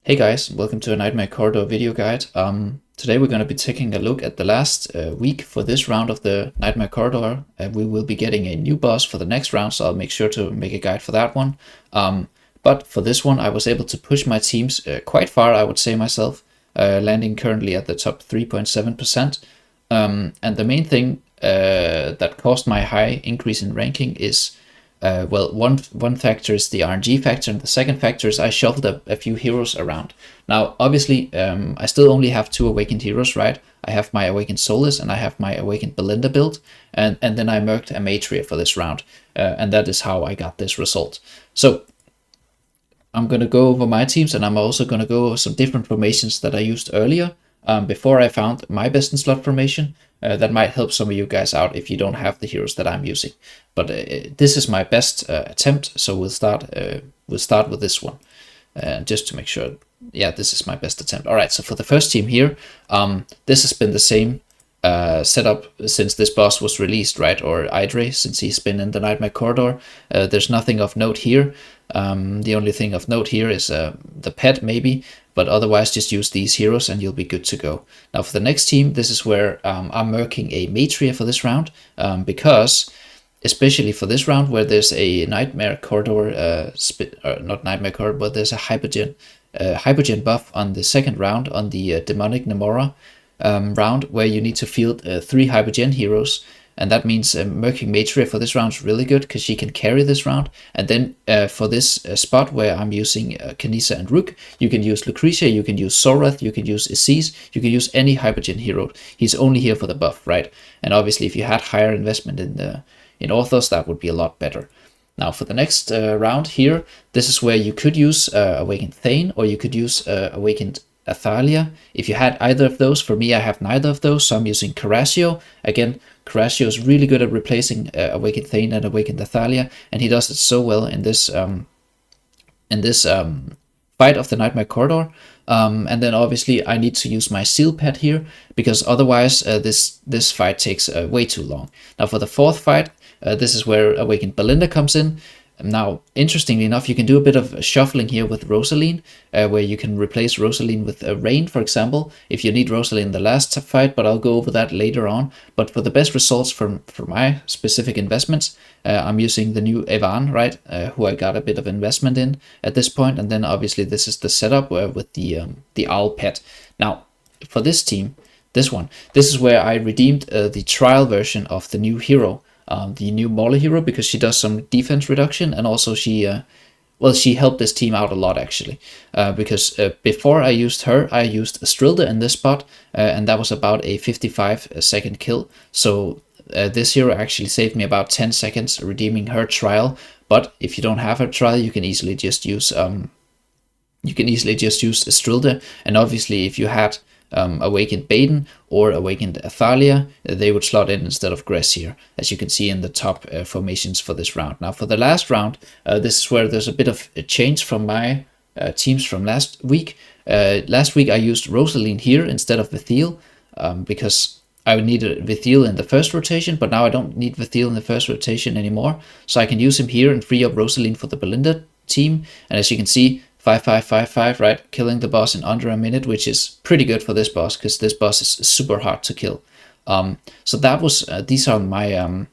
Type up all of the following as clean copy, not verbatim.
Hey guys, welcome to a Nightmare Corridor video guide. Today we're going to be taking a look at the last week for this round of the Nightmare Corridor. We will be getting a new boss for the next round, so I'll make sure to make a guide for that one. But for this one, I was able to push my teams quite far, I would say myself, landing currently at the top 3.7%. And the main thing that caused my high increase in ranking is one factor is the RNG factor, and the second factor is I shuffled a few heroes around. Now, obviously, I still only have 2 Awakened heroes, right? I have my Awakened Soulless and I have my Awakened Belinda build, and then I merked a Matria for this round, and that is how I got this result. So I'm going to go over my teams, and I'm also going to go over some different formations that I used earlier before I found my best in slot formation. That might help some of you guys out if you don't have the heroes that I'm using. But this is my best attempt, so we'll start with this one, just to make sure. Yeah, this is my best attempt. All right, so for the first team here, this has been the same setup since this boss was released, right? Or Idre, since he's been in the Nightmare Corridor. There's nothing of note here. The only thing of note here is the pet, maybe, but otherwise just use these heroes and you'll be good to go. Now for the next team, this is where I'm merking a Matria for this round, because especially for this round where there's a Nightmare Corridor, not Nightmare Corridor, but there's a Hypogen buff on the second round on the Demonic Nemora round, where you need to field 3 Hypogen heroes. And that means merking Matria for this round is really good because she can carry this round. And then for this spot where I'm using Kanisa and Rook, you can use Lucretia, you can use Zorath, you can use Aziz, you can use any Hypogen hero. He's only here for the buff, right? And obviously if you had higher investment in Orthos, that would be a lot better. Now for the next round here, this is where you could use Awakened Thane, or you could use Awakened Athalia. If you had either of those, for me I have neither of those, so I'm using Carasio. Again, Carasio is really good at replacing Awakened Thane and Awakened Athalia, and he does it so well in this fight of the Nightmare Corridor. And then obviously I need to use my Seal Pet here, because otherwise this fight takes way too long. Now for the fourth fight, this is where Awakened Belinda comes in. Now, interestingly enough, you can do a bit of shuffling here with Rosaline, where you can replace Rosaline with Rain, for example, if you need Rosaline in the last fight, but I'll go over that later on. But for the best results for my specific investments, I'm using the new Evan, right, who I got a bit of investment in at this point. And then obviously this is the setup with the Owl Pet. Now, for this team, this is where I redeemed the trial version of the new hero, the new Mauler hero, because she does some defense reduction, and also she helped this team out a lot actually, because before I used her, I used Astrilda in this spot, and that was about a 55-second kill. So this hero actually saved me about 10 seconds redeeming her trial. But if you don't have her trial, you can easily just use Astrilda, and obviously if you had Awakened Baden or Awakened Athalia, they would slot in instead of Gress here, as you can see in the top formations for this round. Now for the last round, this is where there's a bit of a change from my teams from last week. Last week I used Rosaline here instead of Vithiel, because I needed Vithiel in the first rotation, but now I don't need Vithiel in the first rotation anymore. So I can use him here and free up Rosaline for the Belinda team. And as you can see, 5-5-5-5, right? Killing the boss in under a minute, which is pretty good for this boss, because this boss is super hard to kill. So that was these are my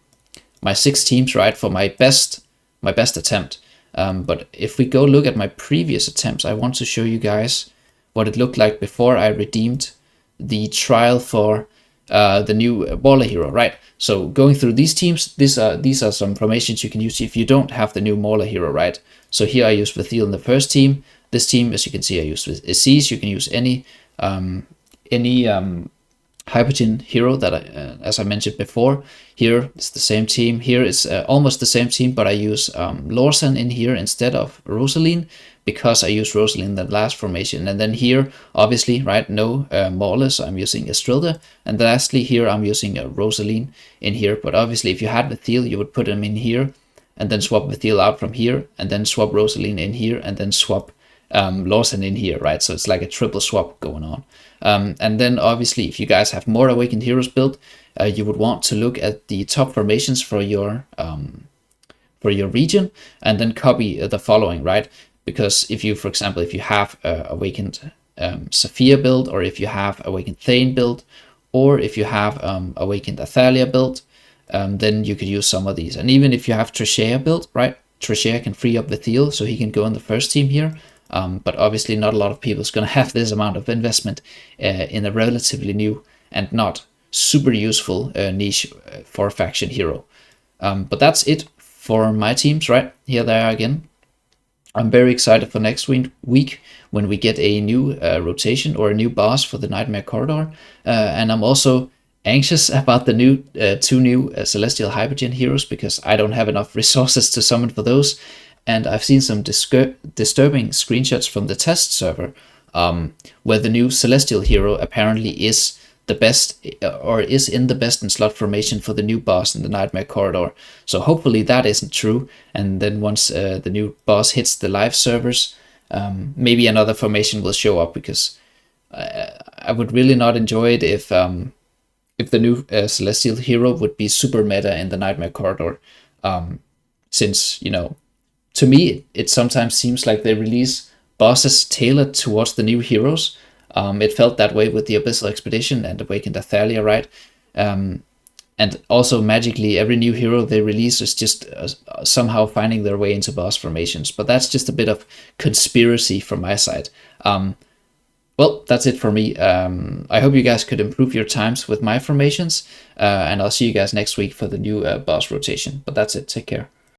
my 6 teams, right, for my best attempt. But if we go look at my previous attempts, I want to show you guys what it looked like before I redeemed the trial for the new Baller hero, right? So going through these teams, these are some formations you can use if you don't have the new Mauler hero, right? So here I use Vithiel in the first team. This team, as you can see, I use with Aziz. You can use any Hypogen hero that as I mentioned before. Here it's the same team. Here it's almost the same team, but I use Lorsan in here instead of Rosaline, because I used Rosaline in the last formation. And then here, obviously, right, no Mauler, so I'm using Astrilda. And lastly, here I'm using Rosaline in here. But obviously, if you had Vithiel, you would put him in here, and then swap Vithiel out from here, and then swap Rosaline in here, and then swap Lawson in here, right? So it's like a triple swap going on. And then obviously, if you guys have more Awakened Heroes built, you would want to look at the top formations for your region, and then copy the following, right? because if you, for example, if you have Awakened Saphir build, or if you have Awakened Thane build, or if you have Awakened Athalia build, then you could use some of these. And even if you have Trashea built, right? Trashea can free up Vithiel, so he can go on the first team here. But obviously not a lot of people is going to have this amount of investment in a relatively new and not super useful niche for faction hero. But that's it for my teams, right? Here they are again. I'm very excited for next week when we get a new rotation or a new boss for the Nightmare Corridor. And I'm also anxious about the two new Celestial Hypergen heroes, because I don't have enough resources to summon for those. And I've seen some disturbing screenshots from the test server where the new Celestial hero apparently is the best, or is in the best in slot formation for the new boss in the Nightmare Corridor. So hopefully that isn't true, and then once the new boss hits the live servers, maybe another formation will show up, because I would really not enjoy it if the new Celestial hero would be super meta in the Nightmare Corridor, since, you know, to me it sometimes seems like they release bosses tailored towards the new heroes. It felt that way with the Abyssal Expedition and Awakened Athalia, right? And also magically every new hero they release is just somehow finding their way into boss formations. But that's just a bit of conspiracy from my side. Well, that's it for me. I hope you guys could improve your times with my formations, and I'll see you guys next week for the new boss rotation. But that's it. Take care.